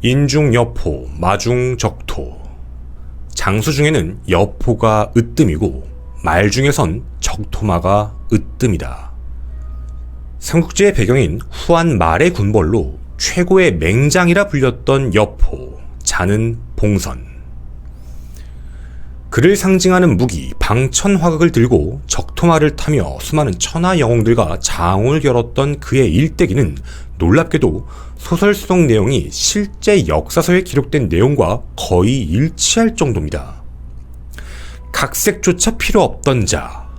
인중여포, 마중적토. 장수 중에는 여포가 으뜸이고 말 중에선 적토마가 으뜸이다. 삼국지의 배경인 후한 말의 군벌로 최고의 맹장이라 불렸던 여포, 자는 봉선. 그를 상징하는 무기 방천화극을 들고 적토마를 타며 수많은 천하 영웅들과 장을 겨뤘던 그의 일대기는 놀랍게도 소설 속 내용이 실제 역사서에 기록된 내용과 거의 일치할 정도입니다. 각색조차 필요 없던 자,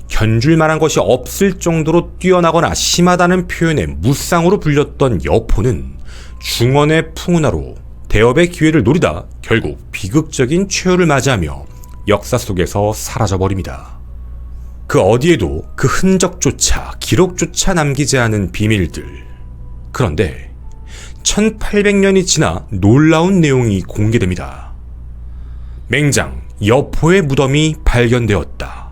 견줄 만한 것이 없을 정도로 뛰어나거나 심하다는 표현의 무쌍으로 불렸던 여포는 중원의 풍운하로 대업의 기회를 노리다 결국 비극적인 최후를 맞이하며 역사 속에서 사라져버립니다. 그 어디에도 그 흔적조차 기록조차 남기지 않은 비밀들. 그런데 1800년이 지나 놀라운 내용이 공개됩니다. 맹장 여포의 무덤이 발견되었다.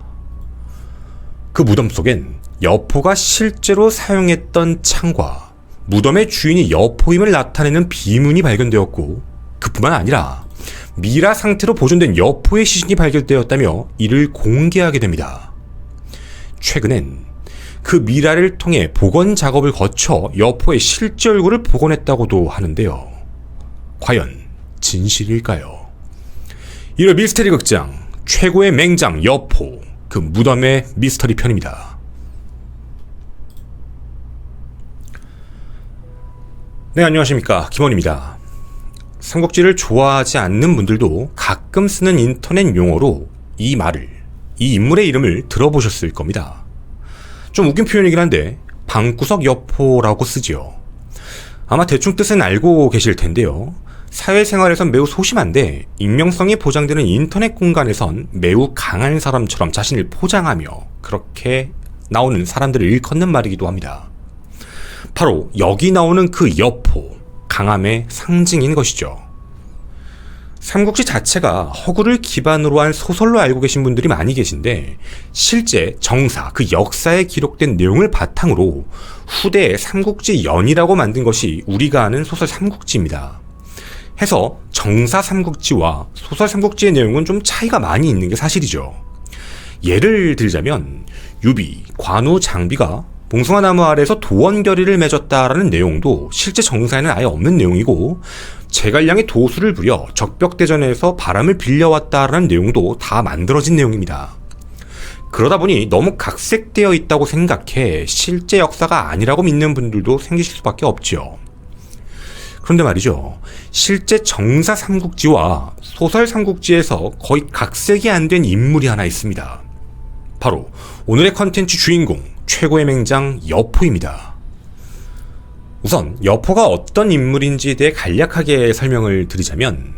그 무덤 속엔 여포가 실제로 사용했던 창과 무덤의 주인이 여포임을 나타내는 비문이 발견되었고, 그뿐만 아니라 미라 상태로 보존된 여포의 시신이 발견되었다며 이를 공개하게 됩니다. 최근엔 그 미라를 통해 복원 작업을 거쳐 여포의 실제 얼굴을 복원했다고도 하는데요. 과연 진실일까요? 1월 미스테리 극장 최고의 맹장 여포, 그 무덤의 미스터리 편입니다. 네, 안녕하십니까, 김원입니다. 삼국지를 좋아하지 않는 분들도 가끔 쓰는 인터넷 용어로 이 인물의 이름을 들어보셨을 겁니다. 좀 웃긴 표현이긴 한데 방구석 여포라고 쓰지요. 아마 대충 뜻은 알고 계실 텐데요. 사회생활에선 매우 소심한데 익명성이 보장되는 인터넷 공간에선 매우 강한 사람처럼 자신을 포장하며 그렇게 나오는 사람들을 일컫는 말이기도 합니다. 바로 여기 나오는 그 여포, 강함의 상징인 것이죠. 삼국지 자체가 허구를 기반으로 한 소설로 알고 계신 분들이 많이 계신데, 실제 정사, 그 역사에 기록된 내용을 바탕으로 후대의 삼국지 연이라고 만든 것이 우리가 아는 소설 삼국지입니다. 해서 정사 삼국지와 소설 삼국지의 내용은 좀 차이가 많이 있는 게 사실이죠. 예를 들자면 유비, 관우, 장비가 봉숭아 나무 아래에서 도원결의를 맺었다라는 내용도 실제 정사에는 아예 없는 내용이고, 제갈량이 도수를 부려 적벽대전에서 바람을 빌려왔다라는 내용도 다 만들어진 내용입니다. 그러다 보니 너무 각색되어 있다고 생각해 실제 역사가 아니라고 믿는 분들도 생기실 수밖에 없죠. 그런데 말이죠, 실제 정사 삼국지와 소설 삼국지에서 거의 각색이 안 된 인물이 하나 있습니다. 바로 오늘의 컨텐츠 주인공, 최고의 맹장 여포입니다. 우선 여포가 어떤 인물인지에 대해 간략하게 설명을 드리자면,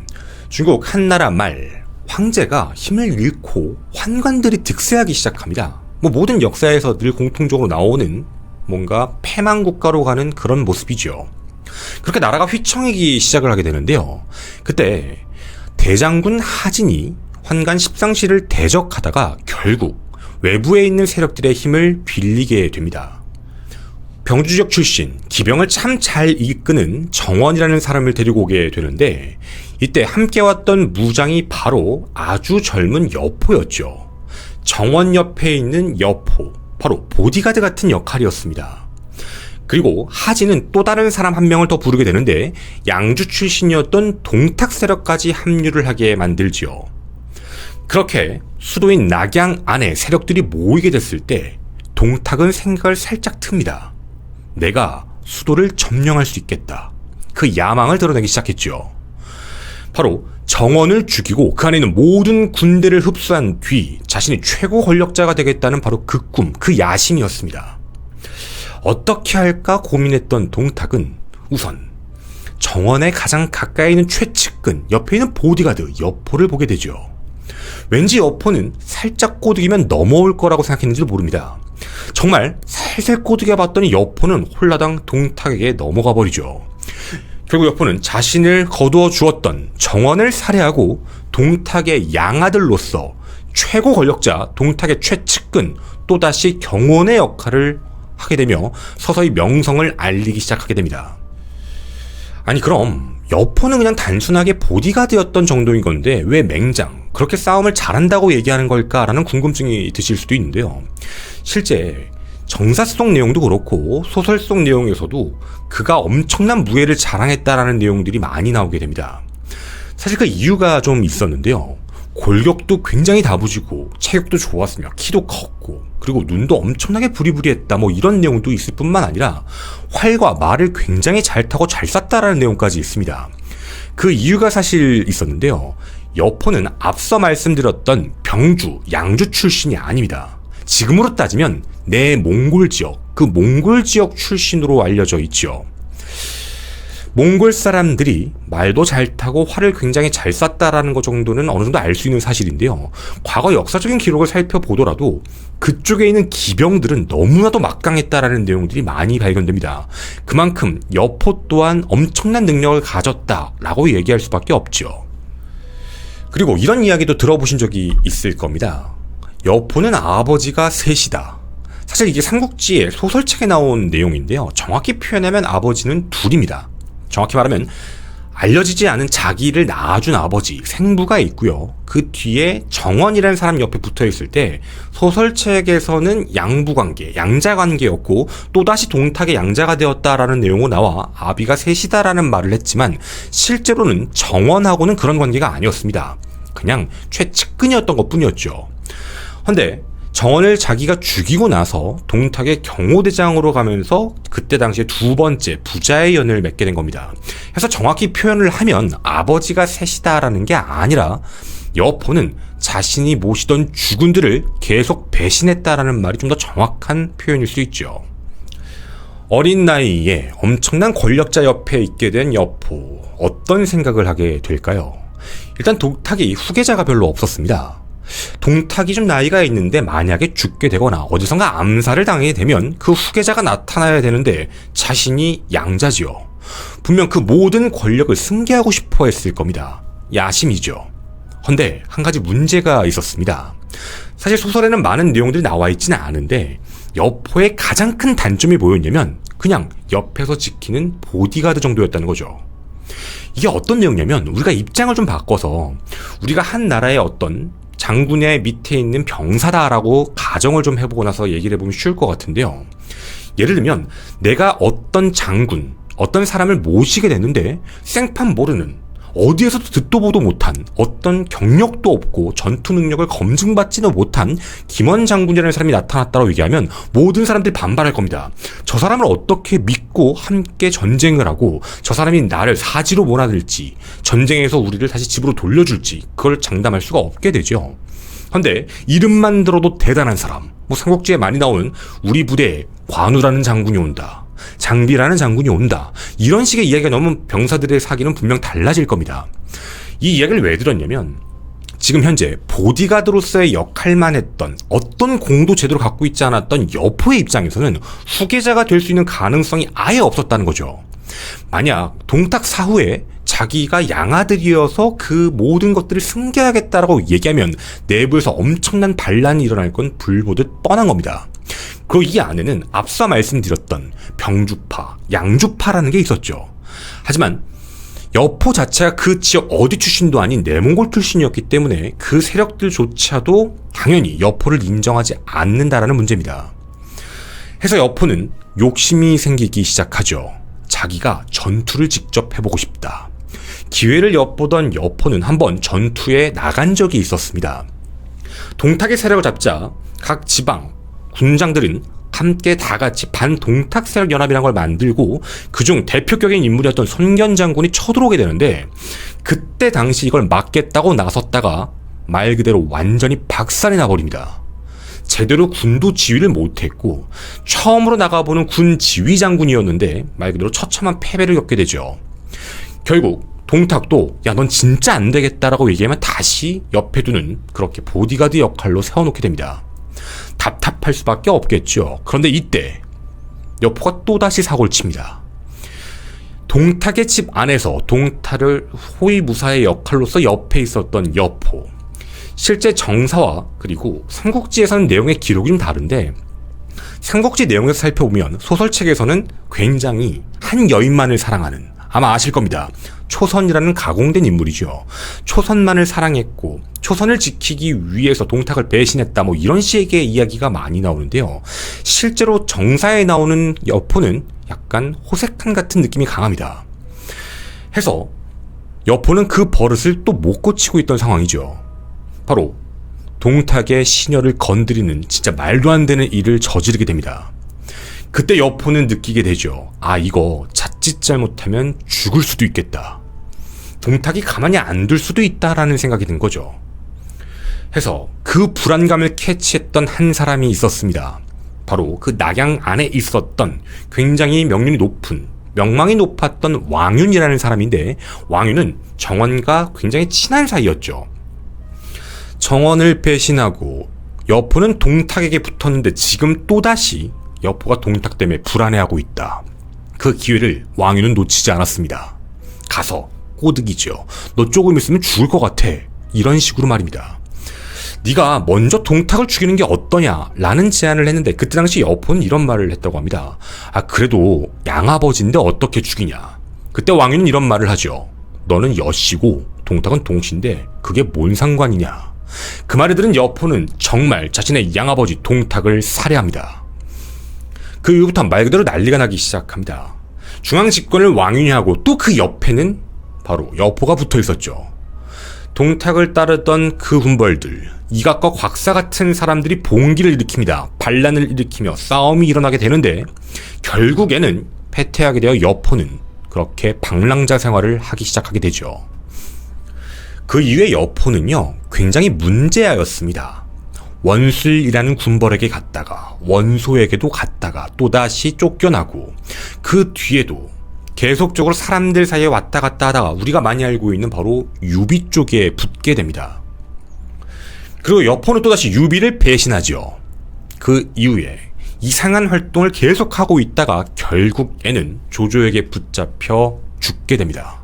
중국 한나라 말 황제가 힘을 잃고 환관들이 득세하기 시작합니다. 모든 역사에서 늘 공통적으로 나오는 뭔가 패망 국가로 가는 그런 모습이죠. 그렇게 나라가 휘청이기 시작을 하게 되는데요. 그때 대장군 하진이 환관 십상시를 대적하다가 결국 외부에 있는 세력들의 힘을 빌리게 됩니다. 병주지역 출신, 기병을 참 잘 이끄는 정원이라는 사람을 데리고 오게 되는데, 이때 함께 왔던 무장이 바로 아주 젊은 여포였죠. 정원 옆에 있는 여포, 바로 보디가드 같은 역할이었습니다. 그리고 하진은 또 다른 사람 한 명을 더 부르게 되는데, 양주 출신이었던 동탁 세력까지 합류를 하게 만들지요. 그렇게 수도인 낙양 안에 세력들이 모이게 됐을 때 동탁은 생각을 살짝 틉니다. 내가 수도를 점령할 수 있겠다. 그 야망을 드러내기 시작했죠. 바로 정원을 죽이고 그 안에 있는 모든 군대를 흡수한 뒤 자신이 최고 권력자가 되겠다는 바로 그 꿈, 그 야심이었습니다. 어떻게 할까 고민했던 동탁은 우선 정원에 가장 가까이 있는 최측근, 옆에 있는 보디가드 여포를 보게 되죠. 왠지 여포는 살짝 꼬드기면 넘어올 거라고 생각했는지도 모릅니다. 정말 살살 꼬드겨 봤더니 여포는 홀라당 동탁에게 넘어가 버리죠. 결국 여포는 자신을 거두어 주었던 정원을 살해하고 동탁의 양아들로서 최고 권력자 동탁의 최측근 또다시 경원의 역할을 하게 되며 서서히 명성을 알리기 시작하게 됩니다. 아니 그럼 여포는 그냥 단순하게 보디가드였던 정도인 건데 왜 맹장, 그렇게 싸움을 잘한다고 얘기하는 걸까라는 궁금증이 드실 수도 있는데요. 실제 정사 속 내용도 그렇고 소설 속 내용에서도 그가 엄청난 무예를 자랑했다라는 내용들이 많이 나오게 됩니다. 사실 그 이유가 좀 있었는데요. 골격도 굉장히 다부지고 체격도 좋았으며 키도 컸고 그리고 눈도 엄청나게 부리부리했다 뭐 이런 내용도 있을 뿐만 아니라 활과 말을 굉장히 잘 타고 잘 쐈다라는 내용까지 있습니다. 그 이유가 사실 있었는데요. 여포는 앞서 말씀드렸던 병주, 양주 출신이 아닙니다. 지금으로 따지면 내몽골 지역, 그 몽골 지역 출신으로 알려져 있죠. 몽골 사람들이 말도 잘 타고 활을 굉장히 잘 쐈다라는 것 정도는 어느 정도 알 수 있는 사실인데요. 과거 역사적인 기록을 살펴보더라도 그쪽에 있는 기병들은 너무나도 막강했다라는 내용들이 많이 발견됩니다. 그만큼 여포 또한 엄청난 능력을 가졌다라고 얘기할 수밖에 없죠. 그리고 이런 이야기도 들어보신 적이 있을 겁니다. 여포는 아버지가 셋이다. 사실 이게 삼국지의 소설책에 나온 내용인데요. 정확히 표현하면 아버지는 둘입니다. 정확히 말하면 알려지지 않은 자기를 낳아준 아버지, 생부가 있고요. 그 뒤에 정원이라는 사람 옆에 붙어있을 때 소설책에서는 양부관계, 양자관계였고 또다시 동탁의 양자가 되었다라는 내용으로 나와 아비가 셋이다라는 말을 했지만 실제로는 정원하고는 그런 관계가 아니었습니다. 그냥 최측근이었던 것뿐이었죠. 근데 정원을 자기가 죽이고 나서 동탁의 경호대장으로 가면서 그때 당시에 두 번째 부자의 연을 맺게 된 겁니다. 그래서 정확히 표현을 하면 아버지가 셋이다라는 게 아니라 여포는 자신이 모시던 주군들을 계속 배신했다라는 말이 좀 더 정확한 표현일 수 있죠. 어린 나이에 엄청난 권력자 옆에 있게 된 여포, 어떤 생각을 하게 될까요? 일단 동탁이 후계자가 별로 없었습니다. 동탁이 좀 나이가 있는데 만약에 죽게 되거나 어디선가 암살을 당하게 되면 그 후계자가 나타나야 되는데 자신이 양자지요. 분명 그 모든 권력을 승계하고 싶어 했을 겁니다. 야심이죠. 헌데 한 가지 문제가 있었습니다. 사실 소설에는 많은 내용들이 나와 있지는 않은데 여포의 가장 큰 단점이 뭐였냐면 그냥 옆에서 지키는 보디가드 정도였다는 거죠. 이게 어떤 내용이냐면 우리가 입장을 좀 바꿔서 우리가 한 나라의 어떤 장군의 밑에 있는 병사다라고 가정을 좀 해보고 나서 얘기를 해보면 쉬울 것 같은데요. 예를 들면 내가 어떤 장군, 어떤 사람을 모시게 됐는데 생판 모르는, 어디에서도 듣도 보도 못한, 어떤 경력도 없고 전투 능력을 검증받지도 못한 김원 장군이라는 사람이 나타났다고 얘기하면 모든 사람들이 반발할 겁니다. 저 사람을 어떻게 믿고 함께 전쟁을 하고 저 사람이 나를 사지로 몰아들지, 전쟁에서 우리를 다시 집으로 돌려줄지 그걸 장담할 수가 없게 되죠. 근데 이름만 들어도 대단한 사람, 뭐 삼국지에 많이 나오는 우리 부대에 관우라는 장군이 온다, 장비라는 장군이 온다, 이런 식의 이야기가 나오면 병사들의 사기는 분명 달라질 겁니다. 이 이야기를 왜 들었냐면 지금 현재 보디가드로서의 역할만 했던, 어떤 공도 제대로 갖고 있지 않았던 여포의 입장에서는 후계자가 될 수 있는 가능성이 아예 없었다는 거죠. 만약 동탁 사후에 자기가 양아들이어서 그 모든 것들을 승계하겠다라고 얘기하면 내부에서 엄청난 반란이 일어날 건 불보듯 뻔한 겁니다. 그리고 이 안에는 앞서 말씀드렸던 병주파, 양주파라는 게 있었죠. 하지만 여포 자체가 그 지역 어디 출신도 아닌 내몽골 출신이었기 때문에 그 세력들조차도 당연히 여포를 인정하지 않는다라는 문제입니다. 해서 여포는 욕심이 생기기 시작하죠. 자기가 전투를 직접 해보고 싶다. 기회를 엿보던 여포는 한번 전투에 나간 적이 있었습니다. 동탁의 세력을 잡자 각 지방 군장들은 함께 다 같이 반동탁 세력 연합이라는 걸 만들고 그중 대표격인 인물이었던 손견 장군이 쳐들어오게 되는데 그때 당시 이걸 막겠다고 나섰다가 말 그대로 완전히 박살이 나버립니다. 제대로 군도 지휘를 못했고 처음으로 나가보는 군 지휘 장군이었는데 말 그대로 처참한 패배를 겪게 되죠. 결국 동탁도 야 넌 진짜 안 되겠다라고 얘기하면 다시 옆에 두는 그렇게 보디가드 역할로 세워놓게 됩니다. 답답할 수밖에 없겠죠. 그런데 이때 여포가 또다시 사고를 칩니다. 동탁의 집 안에서 동탁을 호위무사의 역할로서 옆에 있었던 여포, 실제 정사와 그리고 삼국지에서는 내용의 기록이 좀 다른데 삼국지 내용에서 살펴보면 소설책에서는 굉장히 한 여인만을 사랑하는, 아마 아실 겁니다. 초선이라는 가공된 인물이죠. 초선만을 사랑했고 초선을 지키기 위해서 동탁을 배신했다, 뭐 이런 식의 이야기가 많이 나오는데요. 실제로 정사에 나오는 여포는 약간 호색한 같은 느낌이 강합니다. 해서 여포는 그 버릇을 또 못 고치고 있던 상황이죠. 바로 동탁의 시녀를 건드리는 진짜 말도 안 되는 일을 저지르게 됩니다. 그때 여포는 느끼게 되죠. 아, 이거 자칫 잘못하면 죽을 수도 있겠다. 동탁이 가만히 안 둘 수도 있다라는 생각이 든 거죠. 해서 그 불안감을 캐치했던 한 사람이 있었습니다. 바로 그 낙양 안에 있었던 굉장히 명망이 높았던 왕윤이라는 사람인데, 왕윤은 정원과 굉장히 친한 사이였죠. 정원을 배신하고 여포는 동탁에게 붙었는데 지금 또다시 여포가 동탁 때문에 불안해하고 있다. 그 기회를 왕윤은 놓치지 않았습니다. 가서 꼬드기죠. 너 조금 있으면 죽을 것 같아. 이런 식으로 말입니다. 네가 먼저 동탁을 죽이는 게 어떠냐 라는 제안을 했는데, 그때 당시 여포는 이런 말을 했다고 합니다. 아, 그래도 양아버지인데 어떻게 죽이냐. 그때 왕윤은 이런 말을 하죠. 너는 여씨고 동탁은 동씨인데 그게 뭔 상관이냐. 그 말을 들은 여포는 정말 자신의 양아버지 동탁을 살해합니다. 그 이후부터 말 그대로 난리가 나기 시작합니다. 중앙 집권을 왕윤이 하고 또 그 옆에는 바로 여포가 붙어 있었죠. 동탁을 따르던 그 군벌들, 이각과 곽사 같은 사람들이 봉기를 일으킵니다. 반란을 일으키며 싸움이 일어나게 되는데, 결국에는 패퇴하게 되어 여포는 그렇게 방랑자 생활을 하기 시작하게 되죠. 그 이후에 여포는요, 굉장히 문제아였습니다. 원술이라는 군벌에게 갔다가 원소에게도 갔다가 또다시 쫓겨나고, 그 뒤에도 계속적으로 사람들 사이에 왔다 갔다 하다가 우리가 많이 알고 있는 바로 유비 쪽에 붙게 됩니다. 그리고 여포는 또다시 유비를 배신하죠. 그 이후에 이상한 활동을 계속하고 있다가 결국에는 조조에게 붙잡혀 죽게 됩니다.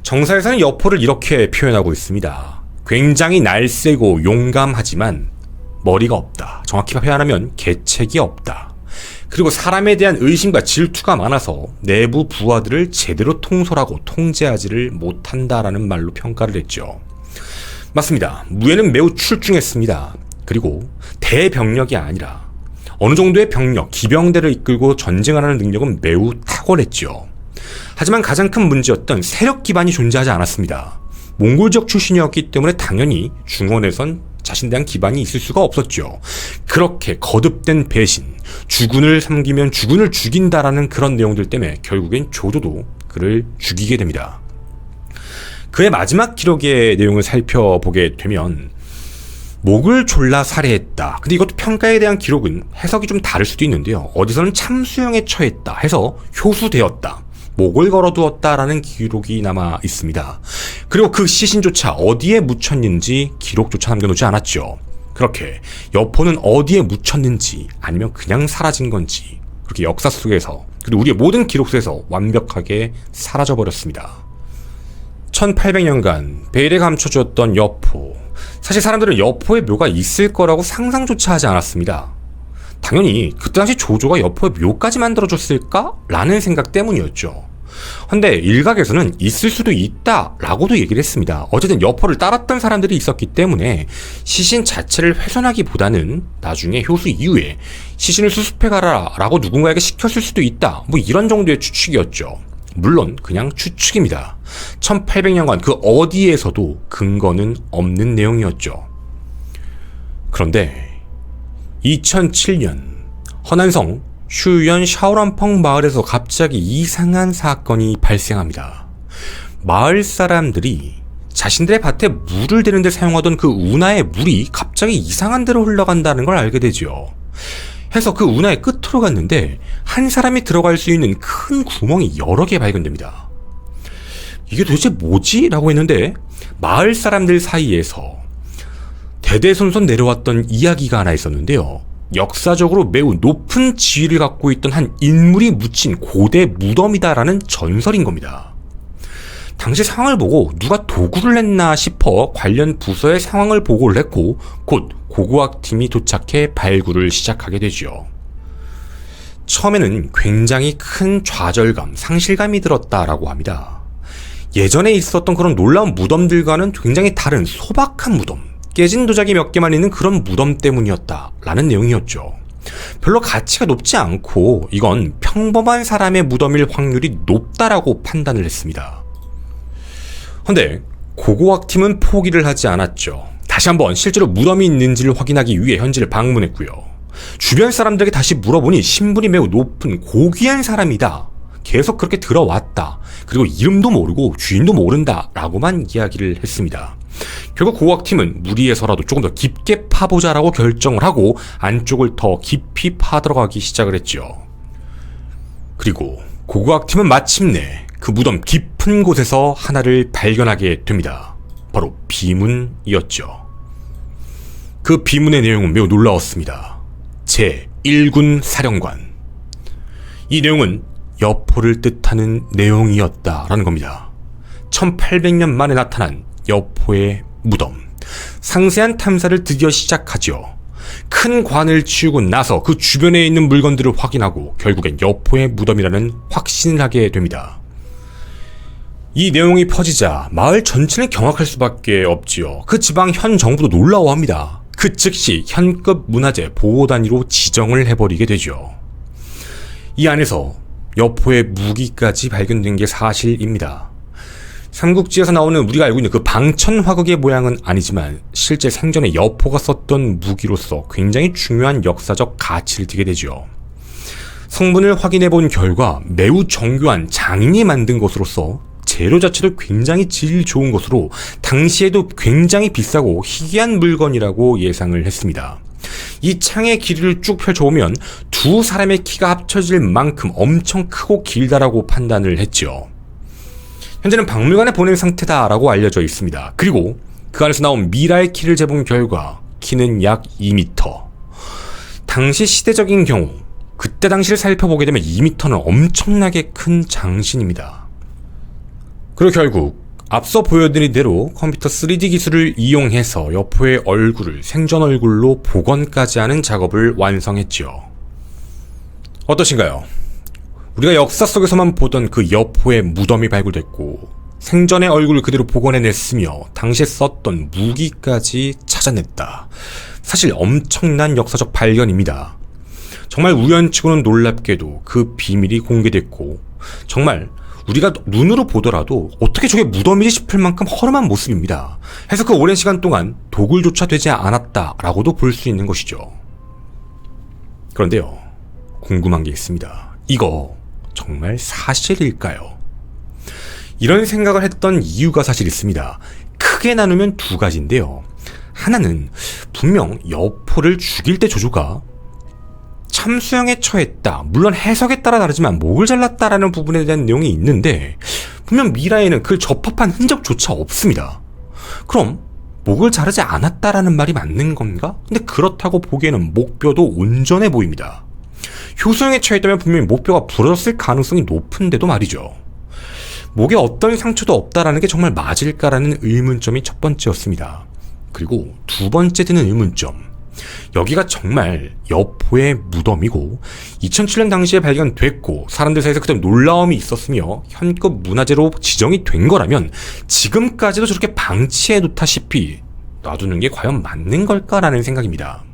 정사에서는 여포를 이렇게 표현하고 있습니다. 굉장히 날쌔고 용감하지만 머리가 없다. 정확히 표현하면 계책이 없다. 그리고 사람에 대한 의심과 질투가 많아서 내부 부하들을 제대로 통솔하고 통제하지를 못한다라는 말로 평가를 했죠. 맞습니다. 무예는 매우 출중했습니다. 그리고 대병력이 아니라 어느 정도의 병력, 기병대를 이끌고 전쟁하는 능력은 매우 탁월했죠. 하지만 가장 큰 문제였던 세력 기반이 존재하지 않았습니다. 몽골족 출신이었기 때문에 당연히 중원에선 자신에 대한 기반이 있을 수가 없었죠. 그렇게 거듭된 배신, 주군을 섬기면 주군을 죽인다라는 그런 내용들 때문에 결국엔 조조도 그를 죽이게 됩니다. 그의 마지막 기록의 내용을 살펴보게 되면 목을 졸라 살해했다. 근데 이것도 평가에 대한 기록은 해석이 좀 다를 수도 있는데요. 어디서는 참수형에 처했다 해서 효수되었다. 목을 걸어두었다라는 기록이 남아 있습니다. 그리고 그 시신조차 어디에 묻혔는지 기록조차 남겨놓지 않았죠. 그렇게 여포는 어디에 묻혔는지 아니면 그냥 사라진 건지 그렇게 역사 속에서, 그리고 우리의 모든 기록 속에서 완벽하게 사라져버렸습니다. 1800년간 베일에 감춰주었던 여포. 사실 사람들은 여포의 묘가 있을 거라고 상상조차 하지 않았습니다. 당연히 그때 당시 조조가 여포의 묘까지 만들어줬을까? 라는 생각 때문이었죠. 근데 일각에서는 있을 수도 있다 라고도 얘기를 했습니다. 어쨌든 여포를 따랐던 사람들이 있었기 때문에 시신 자체를 훼손하기보다는 나중에 효수 이후에 시신을 수습해가라 라고 누군가에게 시켰을 수도 있다, 뭐 이런 정도의 추측이었죠. 물론 그냥 추측입니다. 1800년간 그 어디에서도 근거는 없는 내용이었죠. 그런데 2007년 허난성 슈연 샤오란펑 마을에서 갑자기 이상한 사건이 발생합니다. 마을 사람들이 자신들의 밭에 물을 대는 데 사용하던 그 운하의 물이 갑자기 이상한 데로 흘러간다는 걸 알게 되죠. 해서 그 운하의 끝으로 갔는데 한 사람이 들어갈 수 있는 큰 구멍이 여러 개 발견됩니다. 이게 도대체 뭐지? 라고 했는데 마을 사람들 사이에서 대대손손 내려왔던 이야기가 하나 있었는데요. 역사적으로 매우 높은 지위를 갖고 있던 한 인물이 묻힌 고대 무덤이다라는 전설인 겁니다. 당시 상황을 보고 누가 도구를 냈나 싶어 관련 부서에 상황을 보고를 했고 곧 고고학팀이 도착해 발굴을 시작하게 되죠. 처음에는 굉장히 큰 좌절감, 상실감이 들었다라고 합니다. 예전에 있었던 그런 놀라운 무덤들과는 굉장히 다른 소박한 무덤, 깨진 도자기 몇 개만 있는 그런 무덤 때문이었다라는 내용이었죠. 별로 가치가 높지 않고 이건 평범한 사람의 무덤일 확률이 높다라고 판단을 했습니다. 그런데 고고학팀은 포기를 하지 않았죠. 다시 한번 실제로 무덤이 있는지를 확인하기 위해 현지를 방문했고요. 주변 사람들에게 다시 물어보니 신분이 매우 높은 고귀한 사람이다. 계속 그렇게 들어왔다. 그리고 이름도 모르고 주인도 모른다 라고만 이야기를 했습니다. 결국 고고학팀은 무리해서라도 조금 더 깊게 파보자라고 결정을 하고 안쪽을 더 깊이 파들어가기 시작을 했죠. 그리고 고고학팀은 마침내 그 무덤 깊은 곳에서 하나를 발견하게 됩니다. 바로 비문이었죠. 그 비문의 내용은 매우 놀라웠습니다. 제1군 사령관. 이 내용은 여포를 뜻하는 내용이었다라는 겁니다. 1800년 만에 나타난 여포의 무덤. 상세한 탐사를 드디어 시작하죠. 큰 관을 치우고 나서 그 주변에 있는 물건들을 확인하고 결국엔 여포의 무덤이라는 확신을 하게 됩니다. 이 내용이 퍼지자 마을 전체는 경악할 수밖에 없지요. 그 지방 현 정부도 놀라워합니다. 그 즉시 현급 문화재 보호단위로 지정을 해버리게 되죠. 이 안에서 여포의 무기까지 발견된 게 사실입니다. 삼국지에서 나오는 우리가 알고 있는 그 방천화극의 모양은 아니지만 실제 생전에 여포가 썼던 무기로서 굉장히 중요한 역사적 가치를 띠게 되죠. 성분을 확인해 본 결과 매우 정교한 장인이 만든 것으로서 재료 자체도 굉장히 질 좋은 것으로 당시에도 굉장히 비싸고 희귀한 물건이라고 예상을 했습니다. 이 창의 길이를 쭉 펼쳐보면 두 사람의 키가 합쳐질 만큼 엄청 크고 길다라고 판단을 했죠. 현재는 박물관에 보낸 상태다라고 알려져 있습니다. 그리고 그 안에서 나온 미라의 키를 재본 결과 키는 약 2m. 당시 시대적인 경우 그때 당시를 살펴보게 되면 2m는 엄청나게 큰 장신입니다. 그리고 결국 앞서 보여드린 대로 컴퓨터 3D 기술을 이용해서 여포의 얼굴을 생전 얼굴로 복원까지 하는 작업을 완성했죠. 어떠신가요? 우리가 역사 속에서만 보던 그 여포의 무덤이 발굴됐고 생전의 얼굴을 그대로 복원해냈으며 당시에 썼던 무기까지 찾아냈다. 사실 엄청난 역사적 발견입니다. 정말 우연치고는 놀랍게도 그 비밀이 공개됐고 정말 우리가 눈으로 보더라도 어떻게 저게 무덤이지 싶을 만큼 허름한 모습입니다. 해서 그 오랜 시간 동안 도굴조차 되지 않았다라고도 볼 수 있는 것이죠. 그런데요, 궁금한 게 있습니다. 이거 정말 사실일까요? 이런 생각을 했던 이유가 사실 있습니다. 크게 나누면 두 가지인데요. 하나는 분명 여포를 죽일 때 조조가 참수형에 처했다. 물론 해석에 따라 다르지만 목을 잘랐다라는 부분에 대한 내용이 있는데 분명 미라에는 그 적합한 흔적조차 없습니다. 그럼 목을 자르지 않았다라는 말이 맞는 건가? 근데 그렇다고 보기에는 목뼈도 온전해 보입니다. 효소형에 처했다면 분명히 목뼈가 부러졌을 가능성이 높은데도 말이죠. 목에 어떤 상처도 없다라는 게 정말 맞을까라는 의문점이 첫 번째였습니다. 그리고 두 번째 드는 의문점. 여기가 정말 여포의 무덤이고 2007년 당시에 발견됐고 사람들 사이에서 그때 놀라움이 있었으며 현급 문화재로 지정이 된 거라면 지금까지도 저렇게 방치해 놓다시피 놔두는 게 과연 맞는 걸까라는 생각입니다.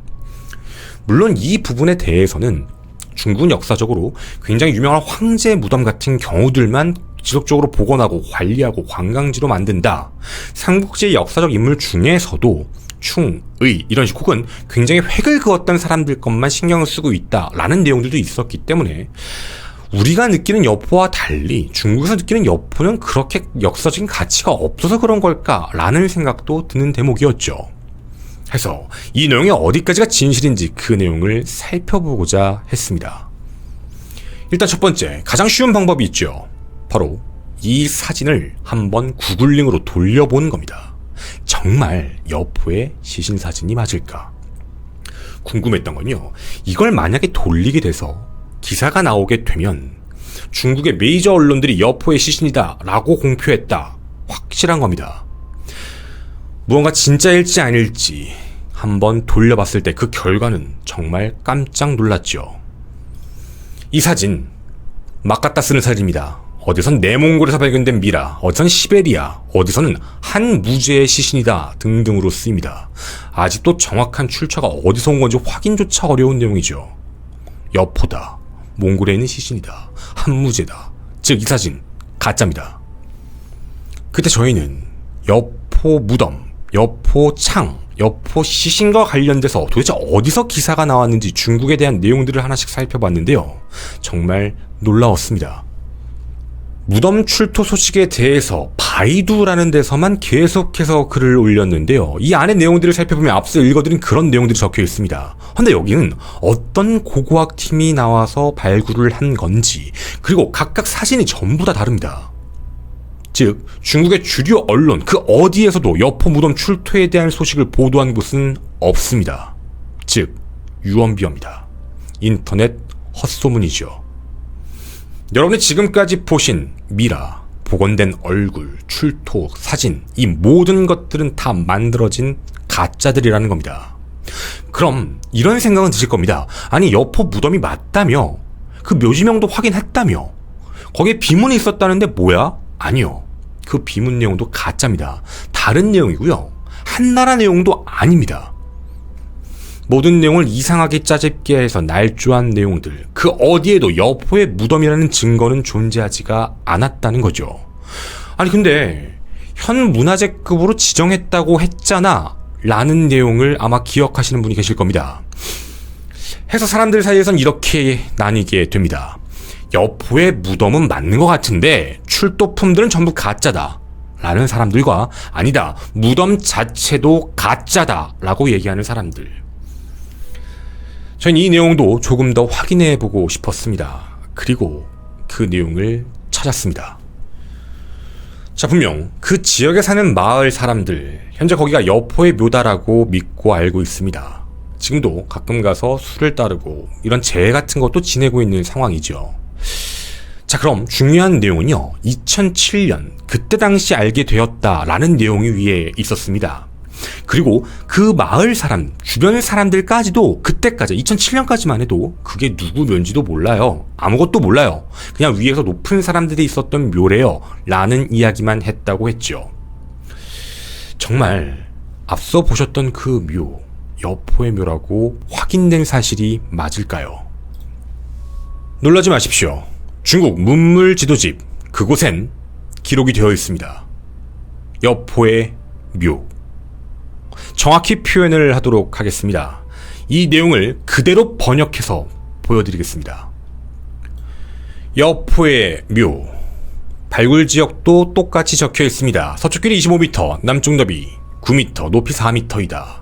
물론 이 부분에 대해서는 중국은 역사적으로 굉장히 유명한 황제 무덤 같은 경우들만 지속적으로 복원하고 관리하고 관광지로 만든다. 삼국지의 역사적 인물 중에서도 충, 의 이런 식 혹은 굉장히 획을 그었던 사람들 것만 신경을 쓰고 있다라는 내용들도 있었기 때문에 우리가 느끼는 여포와 달리 중국에서 느끼는 여포는 그렇게 역사적인 가치가 없어서 그런 걸까라는 생각도 드는 대목이었죠. 해서 이 내용이 어디까지가 진실인지 그 내용을 살펴보고자 했습니다. 일단 첫 번째, 가장 쉬운 방법이 있죠. 바로 이 사진을 한번 구글링으로 돌려보는 겁니다. 정말 여포의 시신 사진이 맞을까? 궁금했던 건요, 이걸 만약에 돌리게 돼서 기사가 나오게 되면 중국의 메이저 언론들이 여포의 시신이다 라고 공표했다. 확실한 겁니다. 무언가 진짜일지 아닐지 한번 돌려봤을 때 그 결과는 정말 깜짝 놀랐죠. 이 사진 막 갖다 쓰는 사진입니다. 어디선 내몽골에서 발견된 미라, 어디선 시베리아, 어디서는 한 무죄의 시신이다 등등으로 쓰입니다. 아직도 정확한 출처가 어디서 온 건지 확인조차 어려운 내용이죠. 여포다, 몽골에 있는 시신이다, 한 무죄다. 즉 이 사진 가짜입니다. 그때 저희는 여포 무덤, 여포 창, 여포 시신과 관련돼서 도대체 어디서 기사가 나왔는지 중국에 대한 내용들을 하나씩 살펴봤는데요. 정말 놀라웠습니다. 무덤 출토 소식에 대해서 바이두라는 데서만 계속해서 글을 올렸는데요. 이 안의 내용들을 살펴보면 앞서 읽어드린 그런 내용들이 적혀 있습니다. 근데 여기는 어떤 고고학 팀이 나와서 발굴을 한 건지, 그리고 각각 사진이 전부 다 다릅니다. 즉 중국의 주류 언론 그 어디에서도 여포 무덤 출토에 대한 소식을 보도한 곳은 없습니다. 즉 유언비어입니다. 인터넷 헛소문이죠. 여러분이 지금까지 보신 미라, 복원된 얼굴, 출토, 사진, 이 모든 것들은 다 만들어진 가짜들이라는 겁니다. 그럼 이런 생각은 드실 겁니다. 아니 여포 무덤이 맞다며, 그 묘지명도 확인했다며, 거기에 비문이 있었다는데 뭐야? 아니요. 그 비문 내용도 가짜입니다. 다른 내용이고요. 한나라 내용도 아닙니다. 모든 내용을 이상하게 짜집게 해서 날조한 내용들, 그 어디에도 여포의 무덤이라는 증거는 존재하지가 않았다는 거죠. 아니 근데 현 문화재급으로 지정했다고 했잖아 라는 내용을 아마 기억하시는 분이 계실 겁니다. 해서 사람들 사이에선 이렇게 나뉘게 됩니다. 여포의 무덤은 맞는 것 같은데 출토품들은 전부 가짜다 라는 사람들과, 아니다, 무덤 자체도 가짜다 라고 얘기하는 사람들. 전 이 내용도 조금 더 확인해 보고 싶었습니다. 그리고 그 내용을 찾았습니다. 자, 분명 그 지역에 사는 마을 사람들, 현재 거기가 여포의 묘다라고 믿고 알고 있습니다. 지금도 가끔 가서 술을 따르고 이런 재회 같은 것도 지내고 있는 상황이죠. 자, 그럼 중요한 내용은요, 2007년 그때 당시 알게 되었다라는 내용이 위에 있었습니다. 그리고 그 마을 사람, 주변의 사람들까지도 그때까지 2007년까지만 해도 그게 누구 묘인지도 몰라요. 아무것도 몰라요. 그냥 위에서 높은 사람들이 있었던 묘래요 라는 이야기만 했다고 했죠. 정말 앞서 보셨던 그 묘, 여포의 묘라고 확인된 사실이 맞을까요? 놀라지 마십시오. 중국 문물 지도집, 그곳엔 기록이 되어 있습니다. 여포의 묘. 정확히 표현을 하도록 하겠습니다. 이 내용을 그대로 번역해서 보여드리겠습니다. 여포의 묘. 발굴 지역도 똑같이 적혀 있습니다. 서쪽 길이 25m, 남쪽 너비 9m, 높이 4m이다.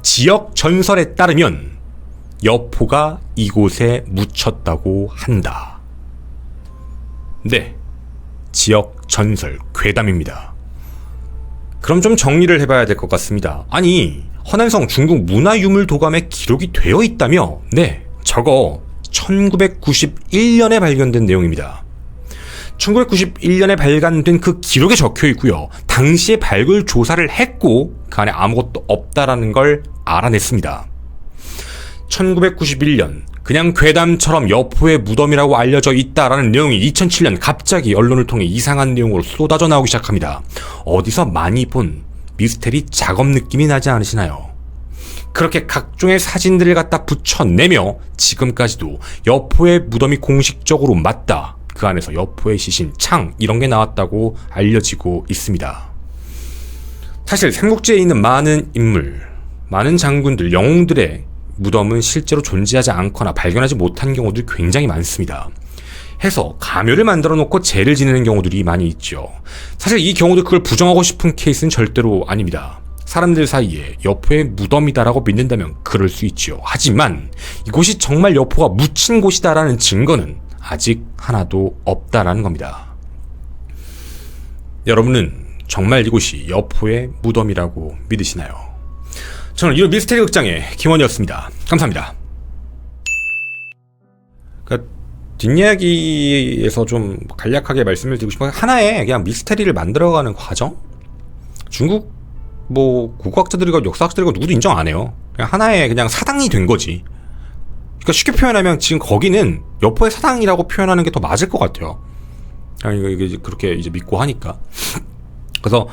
지역 전설에 따르면 여포가 이곳에 묻혔다고 한다. 네, 지역 전설, 괴담입니다. 그럼 좀 정리를 해봐야 될 것 같습니다. 아니, 허난성 중국 문화유물도감에 기록이 되어 있다며? 네, 저거 1991년에 발견된 내용입니다. 1991년에 발간된 그 기록에 적혀 있고요. 당시에 발굴 조사를 했고 그 안에 아무것도 없다라는 걸 알아냈습니다. 1991년 그냥 괴담처럼 여포의 무덤이라고 알려져 있다라는 내용이 2007년 갑자기 언론을 통해 이상한 내용으로 쏟아져 나오기 시작합니다. 어디서 많이 본 미스테리 작업 느낌이 나지 않으시나요? 그렇게 각종의 사진들을 갖다 붙여내며 지금까지도 여포의 무덤이 공식적으로 맞다, 그 안에서 여포의 시신, 창 이런 게 나왔다고 알려지고 있습니다. 사실 삼국지에 있는 많은 인물, 많은 장군들, 영웅들의 무덤은 실제로 존재하지 않거나 발견하지 못한 경우들이 굉장히 많습니다. 해서 가묘를 만들어 놓고 제를 지내는 경우들이 많이 있죠. 사실 이 경우도 그걸 부정하고 싶은 케이스는 절대로 아닙니다. 사람들 사이에 여포의 무덤이다라고 믿는다면 그럴 수 있죠. 하지만 이곳이 정말 여포가 묻힌 곳이다라는 증거는 아직 하나도 없다라는 겁니다. 여러분은 정말 이곳이 여포의 무덤이라고 믿으시나요? 저는 이런 미스테리 극장의 김원이었습니다. 감사합니다. 그러니까 뒷이야기에서 좀 간략하게 말씀을 드리고 싶은 건 하나의 그냥 미스테리를 만들어가는 과정? 중국 고고학자들이고 역사학자들이고 누구도 인정 안 해요. 그냥 하나의 그냥 사당이 된 거지. 그러니까 쉽게 표현하면 지금 거기는 여포의 사당이라고 표현하는 게 더 맞을 것 같아요. 이게 그렇게 이제 믿고 하니까. 그래서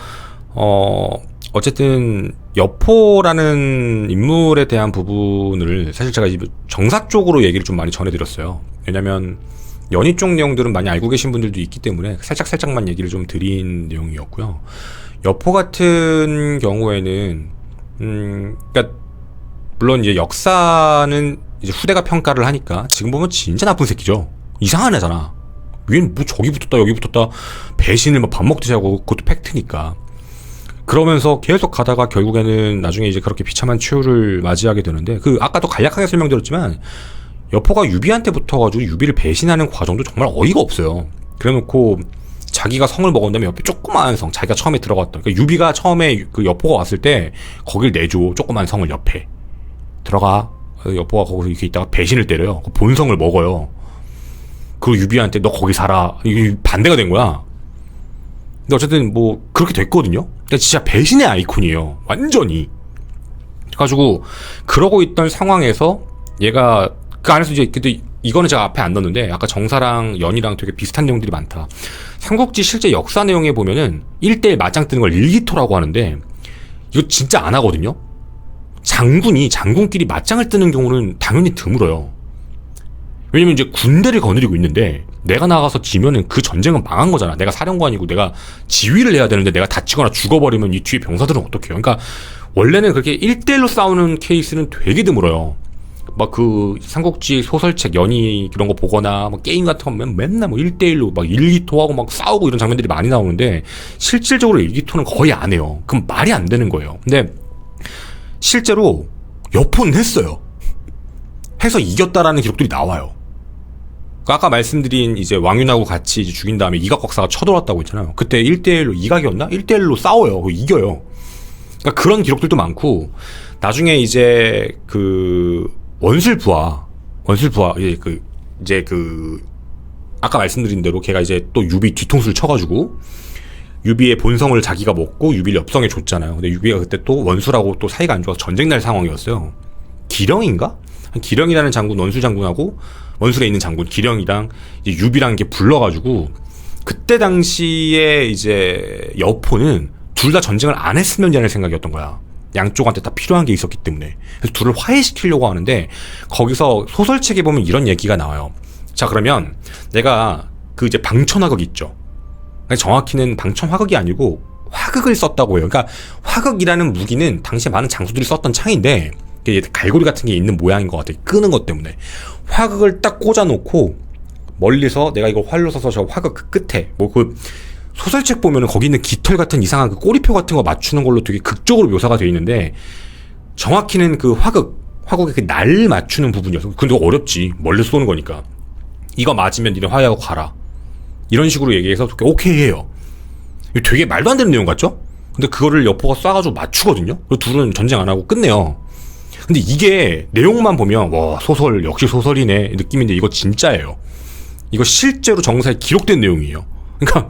어쨌든 여포라는 인물에 대한 부분을 사실 제가 정사 쪽으로 얘기를 좀 많이 전해드렸어요. 왜냐면 연희 쪽 내용들은 많이 알고 계신 분들도 있기 때문에 살짝만 얘기를 좀 드린 내용이었고요. 여포 같은 경우에는 그러니까 물론 이제 역사는 이제 후대가 평가를 하니까 지금 보면 진짜 나쁜 새끼죠. 이상한 애잖아. 얘는 뭐 저기 붙었다 여기 붙었다 배신을 막 밥 먹듯이 하고 그것도 팩트니까. 그러면서 계속 가다가 결국에는 나중에 이제 그렇게 비참한 최후를 맞이하게 되는데, 그 아까도 간략하게 설명드렸지만 여포가 유비한테 붙어가지고 유비를 배신하는 과정도 정말 어이가 없어요. 그래놓고 자기가 성을 먹은 다음에 옆에 조그마한 성, 자기가 처음에 들어갔던, 그러니까 유비가 처음에 그 여포가 왔을 때 거길 내줘. 조그마한 성을 옆에 들어가. 여포가 거기서 이렇게 있다가 배신을 때려요. 그 본성을 먹어요. 그리고 유비한테 너 거기 살아. 이게 반대가 된 거야. 근데 어쨌든 뭐 그렇게 됐거든요. 그러니까 진짜 배신의 아이콘이에요. 완전히. 그래가지고 그러고 있던 상황에서 얘가 그 안에서 이제 근데 이거는 제가 앞에 안 넣었는데 아까 정사랑 연이랑 되게 비슷한 내용들이 많다. 삼국지 실제 역사 내용에 보면은 1대1 맞짱 뜨는 걸 일기토라고 하는데 이거 진짜 안 하거든요. 장군끼리 맞짱을 뜨는 경우는 당연히 드물어요. 왜냐면 이제 군대를 거느리고 있는데 내가 나가서 지면은 그 전쟁은 망한 거잖아. 내가 사령관이고 내가 지휘를 해야 되는데 내가 다치거나 죽어버리면 이 뒤에 병사들은 어떡해요. 그러니까 원래는 그렇게 1대1로 싸우는 케이스는 되게 드물어요. 막 그 삼국지 소설책 연희 이런 거 보거나 막 게임 같은 거 맨날 뭐 1대1로 막 일기토하고 막 싸우고 이런 장면들이 많이 나오는데 실질적으로 일기토는 거의 안 해요. 그럼 말이 안 되는 거예요. 근데 실제로 여포는 했어요. 해서 이겼다라는 기록들이 나와요. 아까 말씀드린 이제 왕윤하고 같이 이제 죽인 다음에 이각곽사가 쳐들어왔다고 했잖아요. 그때 1대1로 이각이었나? 1대1로 싸워요. 이겨요. 그러니까 그런 기록들도 많고, 나중에 이제 그 원술부하 이제 아까 말씀드린 대로 걔가 이제 또 유비 뒤통수를 쳐가지고 유비의 본성을 자기가 먹고 유비를 엽성에 줬잖아요. 근데 유비가 그때 또 원수라고 또 사이가 안 좋아서 전쟁 날 상황이었어요. 기령인가? 기령이라는 장군, 원술 장군하고 원술에 있는 장군 기령이랑 이제 유비랑 이렇게 불러가지고 그때 당시에 이제 여포는 둘 다 전쟁을 안 했으면 하는 생각이었던 거야. 양쪽한테 다 필요한 게 있었기 때문에. 그래서 둘을 화해시키려고 하는데 거기서 소설책에 보면 이런 얘기가 나와요. 자, 그러면 내가 그 이제 방천화극 있죠. 정확히는 방천화극이 아니고 화극을 썼다고 해요. 그러니까 화극이라는 무기는 당시에 많은 장수들이 썼던 창인데 갈고리 같은 게 있는 모양인 것 같아요. 끄는 것 때문에. 화극을 딱 꽂아놓고 멀리서 내가 이걸 활로 써서 저 화극 그 끝에 뭐 그 소설책 보면은 거기 있는 깃털 같은 이상한 그 꼬리표 같은 거 맞추는 걸로 되게 극적으로 묘사가 되어 있는데 정확히는 그 화극의 그 날 맞추는 부분이어서 근데 어렵지. 멀리서 쏘는 거니까. 이거 맞으면 니네 화해하고 가라. 이런 식으로 얘기해서 오케이 해요. 되게 말도 안 되는 내용 같죠? 근데 그거를 여포가 쏴가지고 맞추거든요? 그리고 둘은 전쟁 안 하고 끝내요. 근데 이게 내용만 보면 와 소설 역시 소설이네 느낌인데 이거 진짜예요. 이거 실제로 정사에 기록된 내용이에요. 그러니까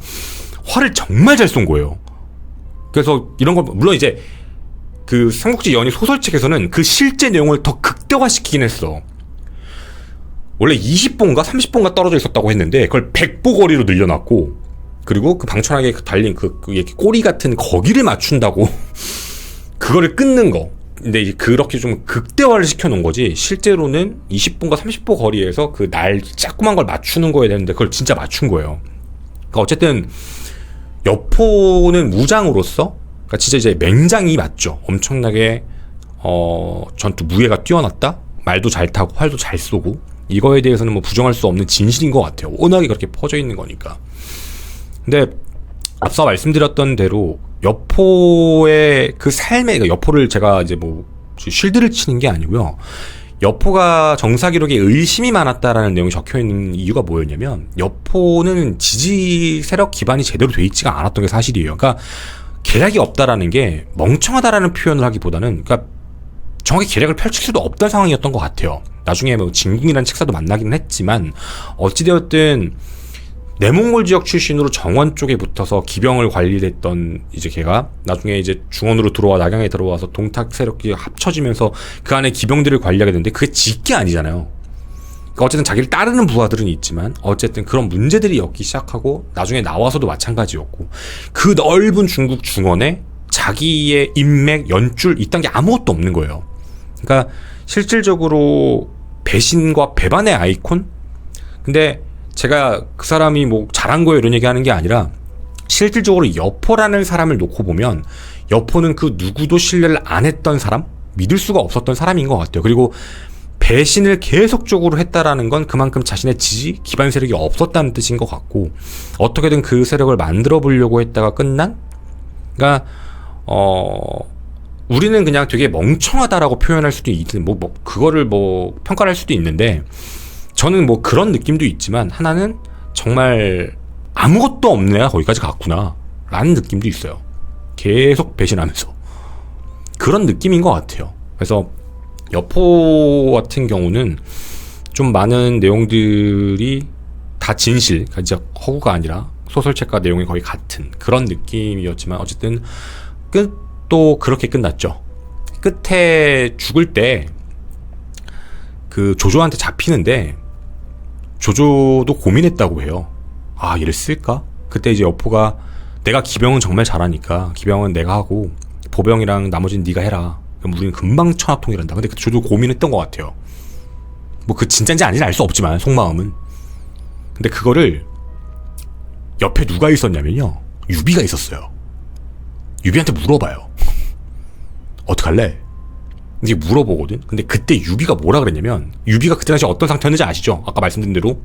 화를 정말 잘 쏜 거예요. 그래서 이런 걸 물론 이제 그 삼국지 연희 소설책에서는 그 실제 내용을 더 극대화시키긴 했어. 원래 20보인가 30보인가 떨어져 있었다고 했는데 그걸 100보 거리로 늘려놨고 그리고 그 방천하게 달린 그 이렇게 꼬리 같은 거기를 맞춘다고 그거를 끊는 거. 근데 이제 그렇게 좀 극대화를 시켜놓은 거지 실제로는 20보인가 30보 거리에서 그 날 자꾸만 걸 맞추는 거에 되는데 그걸 진짜 맞춘 거예요. 그러니까 어쨌든 여포는 무장으로서 그러니까 진짜 이제 맹장이 맞죠. 엄청나게 전투 무예가 뛰어났다. 말도 잘 타고 활도 잘 쏘고 이거에 대해서는 뭐 부정할 수 없는 진실인 것 같아요. 워낙에 그렇게 퍼져 있는 거니까. 근데 앞서 말씀드렸던 대로 여포의 그 삶의 여포를 제가 이제 뭐 쉴드를 치는 게 아니고요. 여포가 정사 기록에 의심이 많았다라는 내용이 적혀 있는 이유가 뭐였냐면 여포는 지지 세력 기반이 제대로 돼 있지가 않았던 게 사실이에요. 그러니까 계략이 없다라는 게 멍청하다라는 표현을 하기보다는 그러니까 정확히 계략을 펼칠 수도 없던 상황이었던 것 같아요. 나중에 뭐 진궁이라는 책사도 만나기는 했지만 어찌되었든 내몽골 지역 출신으로 정원 쪽에 붙어서 기병을 관리했던 이제 걔가 나중에 이제 중원으로 들어와 낙양에 들어와서 동탁 세력이 합쳐지면서 그 안에 기병들을 관리하게 되는데 그게 지게 아니잖아요. 그러니까 어쨌든 자기를 따르는 부하들은 있지만 어쨌든 그런 문제들이 엮기 시작하고 나중에 나와서도 마찬가지였고 그 넓은 중국 중원에 자기의 인맥, 연줄 이딴 게 아무것도 없는 거예요. 그러니까 실질적으로 배신과 배반의 아이콘? 근데 제가 그 사람이 뭐 잘한 거예요 이런 얘기하는 게 아니라 실질적으로 여포라는 사람을 놓고 보면 여포는 그 누구도 신뢰를 안 했던 사람? 믿을 수가 없었던 사람인 것 같아요. 그리고 배신을 계속적으로 했다라는 건 그만큼 자신의 지지, 기반 세력이 없었다는 뜻인 것 같고 어떻게든 그 세력을 만들어 보려고 했다가 끝난? 그러니까 우리는 그냥 되게 멍청하다라고 표현할 수도 있는 그거를 평가를 할 수도 있는데 저는 그런 느낌도 있지만 하나는 정말 아무것도 없는 애가 거기까지 갔구나 라는 느낌도 있어요. 계속 배신하면서 그런 느낌인 것 같아요. 그래서 여포 같은 경우는 좀 많은 내용들이 다 진실, 그러니까 진짜 허구가 아니라 소설책과 내용이 거의 같은 그런 느낌이었지만 어쨌든 끝도 그렇게 끝났죠. 끝에 죽을 때 그 조조한테 잡히는데 조조도 고민했다고 해요. 아, 얘를 쓸까? 그때 이제 여포가 내가 기병은 정말 잘하니까 기병은 내가 하고 보병이랑 나머지는 네가 해라. 그럼 우리는 금방 천하통일한다. 근데 그때 저도 고민했던 것 같아요. 그 진짜인지 아닌지 알 수 없지만 속마음은. 근데 그거를 옆에 누가 있었냐면요. 유비가 있었어요. 유비한테 물어봐요. 어떡할래? 이게 물어보거든. 근데 그때 유비가 뭐라 그랬냐면 유비가 그때 당시 어떤 상태였는지 아시죠? 아까 말씀드린 대로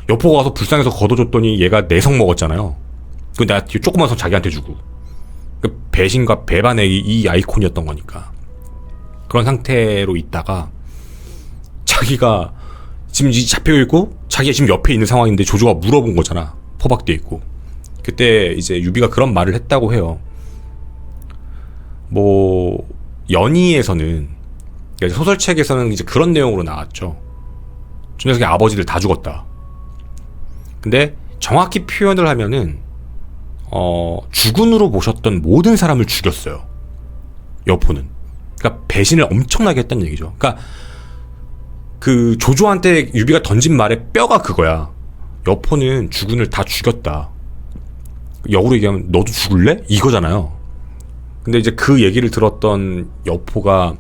여포가 와서 불쌍해서 걷어줬더니 얘가 내성 먹었잖아요. 그 내가 조그만 성 자기한테 주고 그 배신과 배반의 이 아이콘이었던 거니까 그런 상태로 있다가 자기가 지금 잡혀있고 자기가 지금 옆에 있는 상황인데 조조가 물어본 거잖아. 포박돼 있고. 그때 이제 유비가 그런 말을 했다고 해요. 연의에서는 소설책에서는 이제 그런 내용으로 나왔죠. 저 녀석의 아버지들 다 죽었다. 근데 정확히 표현을 하면은 주군으로 모셨던 모든 사람을 죽였어요. 여포는. 그러니까 배신을 엄청나게 했다는 얘기죠. 그러니까 그 조조한테 유비가 던진 말의 뼈가 그거야. 여포는 주군을 다 죽였다. 역으로 얘기하면 너도 죽을래? 이거잖아요. 근데 이제 그 얘기를 들었던 여포가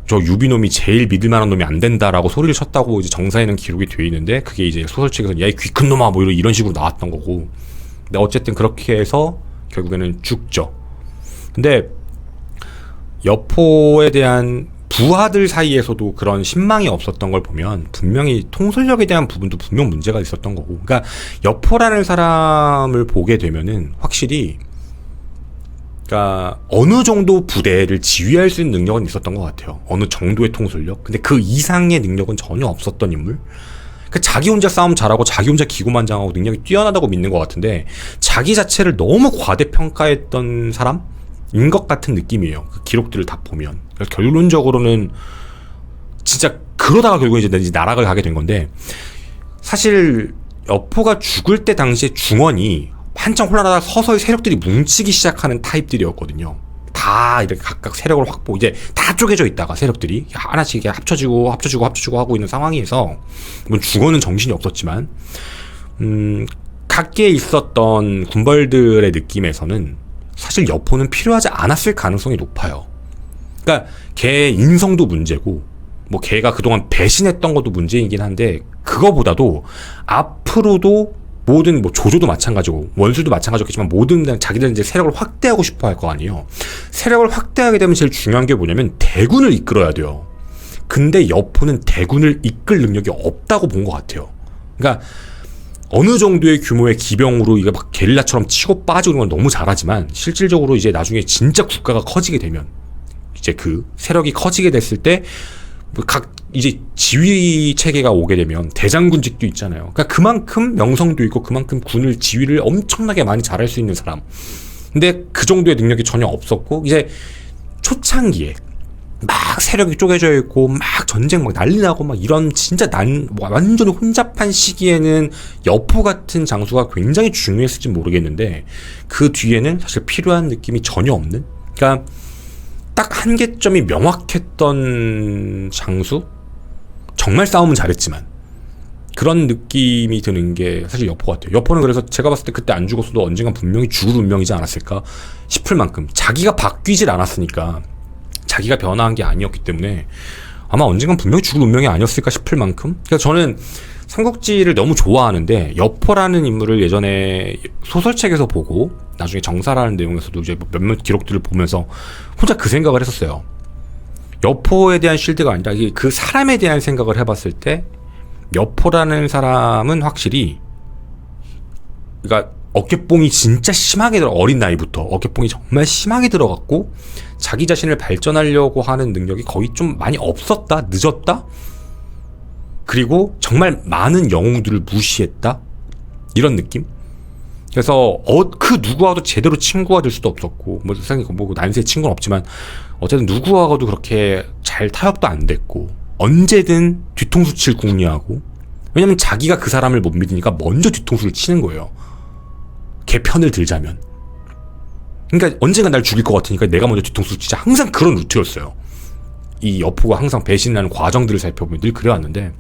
저 유비놈이 제일 믿을 만한 놈이 안 된다라고 소리를 쳤다고 이제 정사에는 기록이 되어 있는데 그게 이제 소설책에서 야 이 귀 큰 놈아 이런 식으로 나왔던 거고. 근데 어쨌든 그렇게 해서 결국에는 죽죠. 근데 여포에 대한 부하들 사이에서도 그런 신망이 없었던 걸 보면 분명히 통솔력에 대한 부분도 분명 문제가 있었던 거고. 그러니까 여포라는 사람을 보게 되면은 확실히 그러니까 어느 정도 부대를 지휘할 수 있는 능력은 있었던 것 같아요. 어느 정도의 통솔력. 근데 그 이상의 능력은 전혀 없었던 인물. 그러니까 자기 혼자 싸움 잘하고 자기 혼자 기고만장하고 능력이 뛰어나다고 믿는 것 같은데 자기 자체를 너무 과대평가했던 사람인 것 같은 느낌이에요. 그 기록들을 다 보면. 그래서 결론적으로는 진짜 그러다가 결국 이제 나락을 가게 된 건데 사실 여포가 죽을 때 당시에 중원이 한참 혼란하다 서서히 세력들이 뭉치기 시작하는 타입들이었거든요. 다 이렇게 각각 세력을 확보, 이제 다 쪼개져 있다가 세력들이 하나씩 이렇게 합쳐지고 하고 있는 상황에서, 물론 죽어는 정신이 없었지만, 각계에 있었던 군벌들의 느낌에서는 사실 여포는 필요하지 않았을 가능성이 높아요. 그러니까 걔 인성도 문제고, 걔가 그동안 배신했던 것도 문제이긴 한데, 그거보다도 앞으로도 모든 조조도 마찬가지고 원술도 마찬가지겠지만 모든 자기들은 이제 세력을 확대하고 싶어 할 거 아니에요. 세력을 확대하게 되면 제일 중요한 게 뭐냐면 대군을 이끌어야 돼요. 근데 여포는 대군을 이끌 능력이 없다고 본 것 같아요. 그러니까 어느 정도의 규모의 기병으로 이게 막 게릴라처럼 치고 빠지고 그런 건 너무 잘하지만 실질적으로 이제 나중에 진짜 국가가 커지게 되면 이제 그 세력이 커지게 됐을 때 각 이제 지휘 체계가 오게 되면 대장군직도 있잖아요. 그러니까 그만큼 명성도 있고 그만큼 군을 지휘를 엄청나게 많이 잘할 수 있는 사람. 근데 그 정도의 능력이 전혀 없었고 이제 초창기에 막 세력이 쪼개져 있고 막 전쟁 막 난리 나고 막 이런 진짜 완전히 혼잡한 시기에는 여포 같은 장수가 굉장히 중요했을지 모르겠는데 그 뒤에는 사실 필요한 느낌이 전혀 없는. 그러니까 딱 한계점이 명확했던 장수? 정말 싸움은 잘했지만 그런 느낌이 드는 게 사실 여포 같아요. 여포는 그래서 제가 봤을 때 그때 안 죽었어도 언젠간 분명히 죽을 운명이지 않았을까 싶을 만큼 자기가 바뀌질 않았으니까, 자기가 변화한 게 아니었기 때문에 아마 언젠간 분명히 죽을 운명이 아니었을까 싶을 만큼. 그러니까 저는 삼국지를 너무 좋아하는데 여포라는 인물을 예전에 소설책에서 보고 나중에 정사라는 내용에서도 이제 몇몇 기록들을 보면서 혼자 그 생각을 했었어요. 여포에 대한 쉴드가 아니라 그 사람에 대한 생각을 해봤을 때 여포라는 사람은 확실히, 그러니까 어깨뽕이 진짜 심하게 어린 나이부터 어깨뽕이 정말 심하게 들어갔고 자기 자신을 발전하려고 하는 능력이 거의 좀 많이 없었다, 늦었다, 그리고 정말 많은 영웅들을 무시했다, 이런 느낌. 그래서 그 누구와도 제대로 친구가 될 수도 없었고, 뭐 세상에 뭐 난세 친구는 없지만 어쨌든 누구와도 그렇게 잘 타협도 안 됐고, 언제든 뒤통수 칠 궁리하고, 왜냐면 자기가 그 사람을 못 믿으니까 먼저 뒤통수를 치는 거예요. 걔 편을 들자면. 그러니까 언젠가 날 죽일 것 같으니까 내가 먼저 뒤통수를 치자, 항상 그런 루트였어요. 이 여포가 항상 배신하는 과정들을 살펴보면 늘 그래왔는데,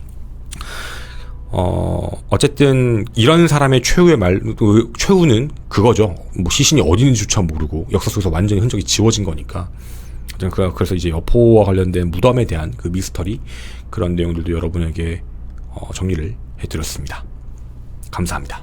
어쨌든 이런 사람의 최후는 그거죠. 뭐 시신이 어디 있는지조차 모르고 역사 속에서 완전히 흔적이 지워진 거니까. 그래서 이제 여포와 관련된 무덤에 대한 그 미스터리, 그런 내용들도 여러분에게 정리를 해드렸습니다. 감사합니다.